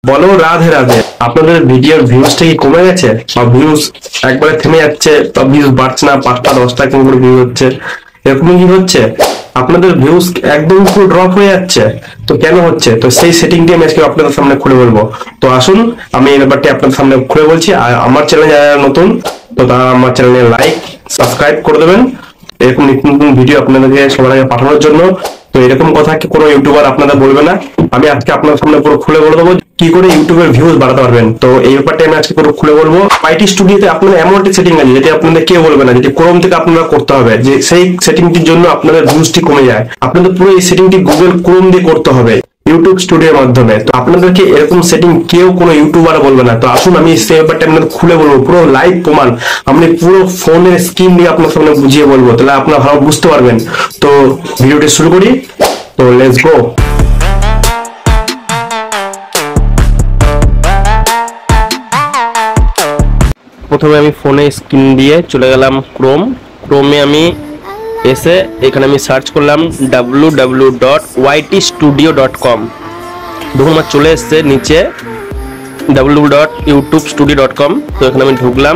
বলো রাধে রাধে। আপনাদের ভিডিওর ভিউজটা কি কমে গেছে, বা ভিউজ একবারে থেমে যাচ্ছে, বা ভিউজ বাড়ছে না, 5টা 10টা কেমন করে ভিউ হচ্ছে, এরকম কি হচ্ছে? আপনাদের ভিউজ একদম পুরো ড্রপ হয়ে যাচ্ছে, তো কেন হচ্ছে? তো সেই সেটিংটি আমি আজকে আপনাদের সামনে খুলে বলবো। তো আসুন আমি এই ব্যাপারটি আপনাদের সামনে খুলে বলছি। আর আমার চ্যানেলে যারা নতুন, তো তারা আমার চ্যানেলে লাইক সাবস্ক্রাইব করে দেবেন, এরকম নিত্য নতুন ভিডিও আপনাদেরকে সবার আগে পাঠানোর জন্য। তো এরকম কথা কি কোনো ইউটিউবার আপনাদের বলবে না? আমি আজকে আপনার সামনে পুরো খুলে বলে দেবো কি করে ইউটিউবের ভিউজ বাড়াতে পারবেন। তো এই ব্যাপারটা আমি আজকে পুরো খুলে বলবো। আইটি স্টুডিওতে আপনাদের এমন একটা সেটিং আছে যেটা আপনাদের কেউ বলবে না, যেটি ক্রোম থেকে আপনারা করতে হবে, যে সেই সেটিংটির জন্য আপনাদের ভিউজটি কমে যায়। আপনাদের পুরো এই সেটিংটি গুগল ক্রোম দিয়ে করতে হবে ইউটিউব স্টুডিওর মাধ্যমে। তো আপনাদেরকে এরকম সেটিং কেউ কোনো ইউটিউবার বলবে না। তো আসুন আমি সেই ব্যাপারটা আপনাদের খুলে বলবো, পুরো লাইভ প্রমাণ আমি পুরো ফোনের স্ক্রিন দিয়ে আপনার সামনে বুঝিয়ে বলবো, তাহলে আপনারা ভালো বুঝতে পারবেন। তো ভিডিওটি শুরু করি, তো লেটস গো। প্রথমে আমি ফোনে স্ক্রিন দিয়ে চলে গেলাম ক্রোমে আমি এসে এখানে আমি সার্চ করলাম www.ytstudio.com। দেখুন আমার চলে এসছে নিচে www.youtubestudio.com। তো এখানে আমি ঢুকলাম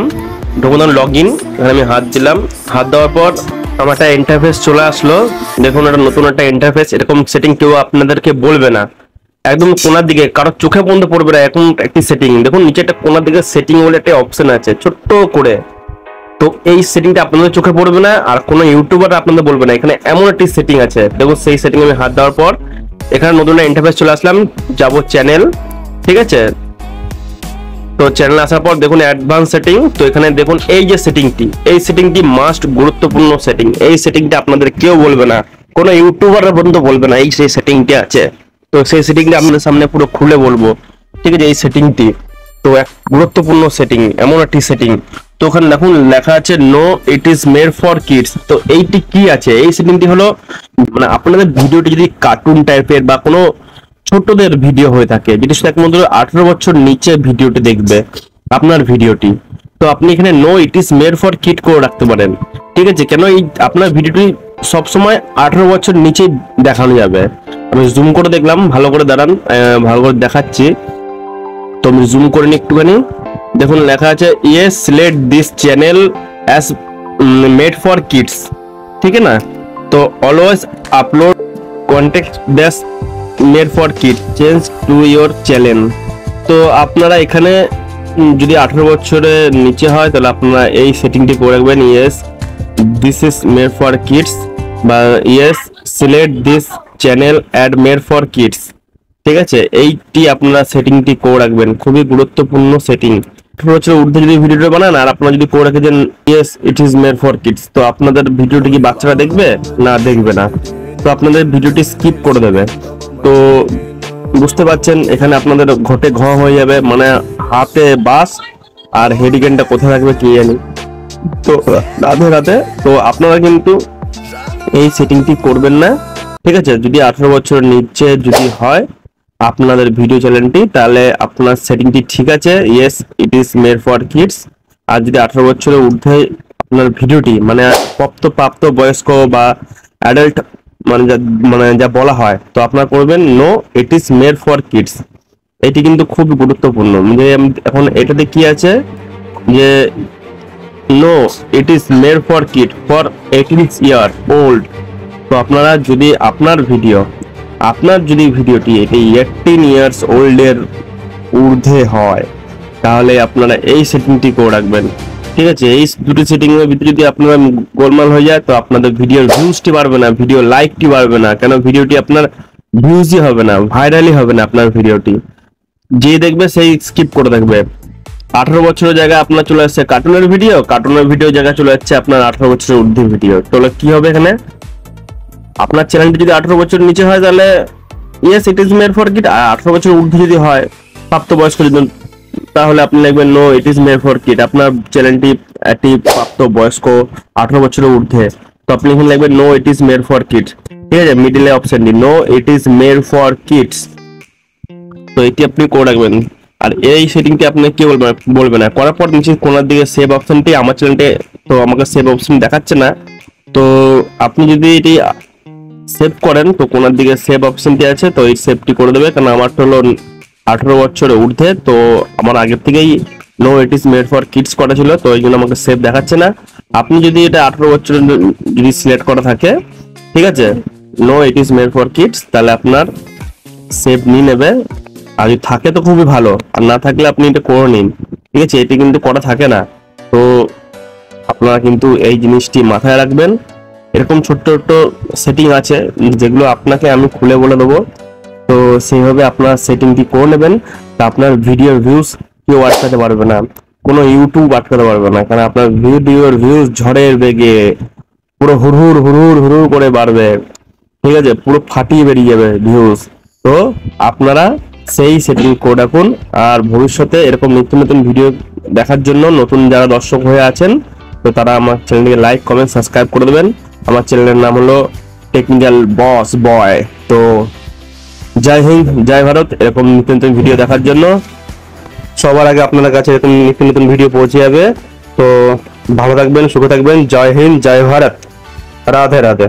লগ ইন, এখানে আমি হাত দিলাম, হাত দেওয়ার পর আমার একটা ইন্টারফেস চলে আসলো। দেখুন একটা নতুন একটা ইন্টারফেস। এরকম সেটিং কেউ আপনাদেরকে বলবে না, একদম কোনার দিকে কারো চোখে পর্যন্ত পড়বে না এখন একটি সেটিং। দেখুন নিচে একটা কোনার দিকে সেটিং বলে একটা অপশন আছে ছোট্ট করে। তো এই সেটিংটা আপনাদের চোখে পড়বে না, আর কোনো ইউটিউবার আপনাদের বলবে না, এখানে এমন একটি সেটিং আছে। দেখুন সেই সেটিং আমি হাত দেওয়ার পর এখানে নতুন একটা ইন্টারফেস চলে আসলাম, যাবো চ্যানেল, ঠিক আছে। তো চ্যানেল আসার পর দেখুন অ্যাডভান্স সেটিং। তো এখানে দেখুন এই যে সেটিংটি, এই সেটিংটি মাস্ট গুরুত্বপূর্ণ সেটিং। এই সেটিংটা আপনাদের কেউ বলবে না, কোনো ইউটিউবার পর্যন্ত বলবে না এই সেই সেটিংটি আছে। তো সেই সেটিংটা আপনাদের সামনে পুরো খুলে বলবো, ঠিক আছে। এই সেটিংটি তো এক গুরুত্বপূর্ণ সেটিং, এমন একটি সেটিং। তো ওখানে দেখুন লেখা আছে no it is made for kids. তো এইটি কি আছে? এই সেটিংটি হলো মানে আপনাদের ভিডিওটি যদি কার্টুন টাইপের বা কোনো ছোটদের ভিডিও হয়ে থাকে, যেটি শুধু একমাত্র 18 বছর নিচে ভিডিওটি দেখবে আপনার ভিডিওটি, তো আপনি এখানে no it is made for kid করে রাখতে পারেন, ঠিক আছে। কেন এই আপনার ভিডিওটি সবসময় 18 বছর নিচে দেখানো যাবে। আমি জুম করে দেখলাম, ভালো করে দাঁড়ান, ভালো করে দেখাচ্ছি। তো আমি জুম করে নিই একটুখানি। দেখুন লেখা আছে yes let this channel as made for kids, ঠিক আছে না। তো always upload content base made for kid change to your channel. তো আপনারা এখানে যদি 18 বছরের নিচে হয় তাহলে আপনারা এই সেটিংটি করে রাখবেন, yes this is made for kids, বা yes select this channel and made for kids, ঠিক আছে। এইটি আপনারা সেটিংটি করে রাখবেন, খুবই গুরুত্বপূর্ণ সেটিং। 18 বছরের ঊর্ধ্বে যদি ভিডিওটা বানান আর আপনারা যদি করে রাখেন yes it is made for kids, তো আপনাদের ভিডিওটি কি বাচ্চারা দেখবে? না, দেখবে না। তো আপনাদের ভিডিওটি স্কিপ করে দেবে। তো বুঝতে পারছেন এখানে আপনাদের ঘটে ঘ হয়ে যাবে, মানে হাতে বাস আর হেডিকেনটা কোথায় থাকবে কি জানি। তো রাধে রাধে। তো আপনারা কিন্তু এই সেটিংটি করবেন না, ঠিক আছে। যদি 18 বছর নিচে যদি হয় আপনাদের ভিডিও চ্যানেলটি, তাহলে আপনার সেটিংটি ঠিক আছে, yes it is made for kids. আর যদি 18 বছরের ঊর্ধ্বে আপনার ভিডিওটি মানে প্রাপ্ত বয়স্ক বা অ্যাডাল্ট মানে যা বলা হয়, তো আপনারা করবেন no it is made for kids. এটি কিন্তু খুব গুরুত্বপূর্ণ। যে এখন এটাতে কি আছে যে no it is made for kid for 18 year old. তো আপনারা যদি আপনার যদি ভিডিওটি এটি 18 ইয়ার্স ওল্ড এর ঊর্ধ্বে হয় তাহলে আপনারা এই সেটিংটি করে রাখবেন, ঠিক আছে। এই দুটি সেটিং এর ভিতরে যদি আপনারা গোলমাল হয়ে যায় তো আপনাদের ভিডিওর ভিউজটি বাড়বে না, ভিডিও লাইকটি বাড়বে না, কেন ভিডিওটি আপনার ভিউজই হবে না, ভাইরালই হবে না। আপনার ভিডিওটি যে দেখবে সেই স্কিপ করে থাকবে। 18 বছরের জায়গায় আপনার চলে আসছে কার্টুনের ভিডিও জায়গায় চলে যাচ্ছে আপনার 18 বছরের ঊর্ধ্বে ভিডিও। তাহলে কি হবে এখানে? আপনার চ্যানেলটি যদি 18 বছর নিচে হয় তাহলে yes it is made for kid, আর 18 বছর ঊর্ধ্বে যদি হয় প্রাপ্তবয়স্ক তাহলে আপনি লিখবেন no it is made for kid. আপনার চ্যানেলটি একটি প্রাপ্তবয়স্ক 18 বছরের ঊর্ধ্বে, তো আপনি এখানে লিখবেন no it is made for kids, ঠিক আছে। মিডলে অপশনটি no it is made for kids, তো এটি আপনি করে রাখবেন। আর এই সেটিংটি আপনি কি বলবেন না। করার পর নিচে কোনার দিকে সেভ অপশনটি, আমার চ্যানেলটি তো আমাকে সেভ অপশন দেখাচ্ছে না, তো আপনি যদি এটি সেভ করেন তো কোনার দিকে সেভ অপশনটি আছে, তো এই সেভটি করে দেবে, কারণ আমারটা হলো 18 বছরের ঊর্ধ্বে। তো আমার আগের থেকেই no it is made for kids করা ছিল, তো এই জন্য আমাকে সেভ দেখাচ্ছে না। আপনি যদি এটা 18 বছরের যদি সিলেক্ট করা থাকে, ঠিক আছে, no it is made for kids, তাহলে আপনার সেভ নিয়ে নেবে। আর যদি থাকে তো খুবই ভালো, আর না থাকলে আপনি এটা করে নিন, ঠিক আছে। এটি কিন্তু করা থাকে না, তো আপনারা কিন্তু এই জিনিসটি মাথায় রাখবেন। এরকম ছোট্ট ছোট্ট সেটিং আছে যেগুলো আপনাকে আমি খুলে বলে দেবো, তো সেইভাবে আপনার সেটিংটি করে নেবেন। তা আপনার ভিডিও ভিউজ কেউ আটকাতে পারবে না, কোনো ইউটিউব আটকাতে পারবে না, কারণ আপনার ভিডিওর ভিউজ ঝড়ের বেগে পুরো হুড়হুড় হুড়হুড় হুড়হুড় করে বাড়বে, ঠিক আছে, পুরো ফাটিয়ে বেরিয়ে যাবে ভিউজ। তো আপনারা সেই সেটিং করে রাখুন। আর ভবিষ্যতে এরকম নিত্য নতুন ভিডিও দেখার জন্য নতুন যারা দর্শক হয়ে আছেন, তো তারা আমার চ্যানেলটিকে লাইক কমেন্ট সাবস্ক্রাইব করে দেবেন। আমার চ্যানেলের নাম হলো টেকনিক্যাল বস বয়। তো জয় হিন্দ, জয় ভারত। এরকম নিত্য নতুন ভিডিও দেখার জন্য সবার আগে আপনাদের কাছে এরকম নিত্য নতুন ভিডিও পৌঁছে যাবে। তো ভালো থাকবেন, সুখে থাকবেন। জয় হিন্দ, জয় ভারত, রাধে রাধে।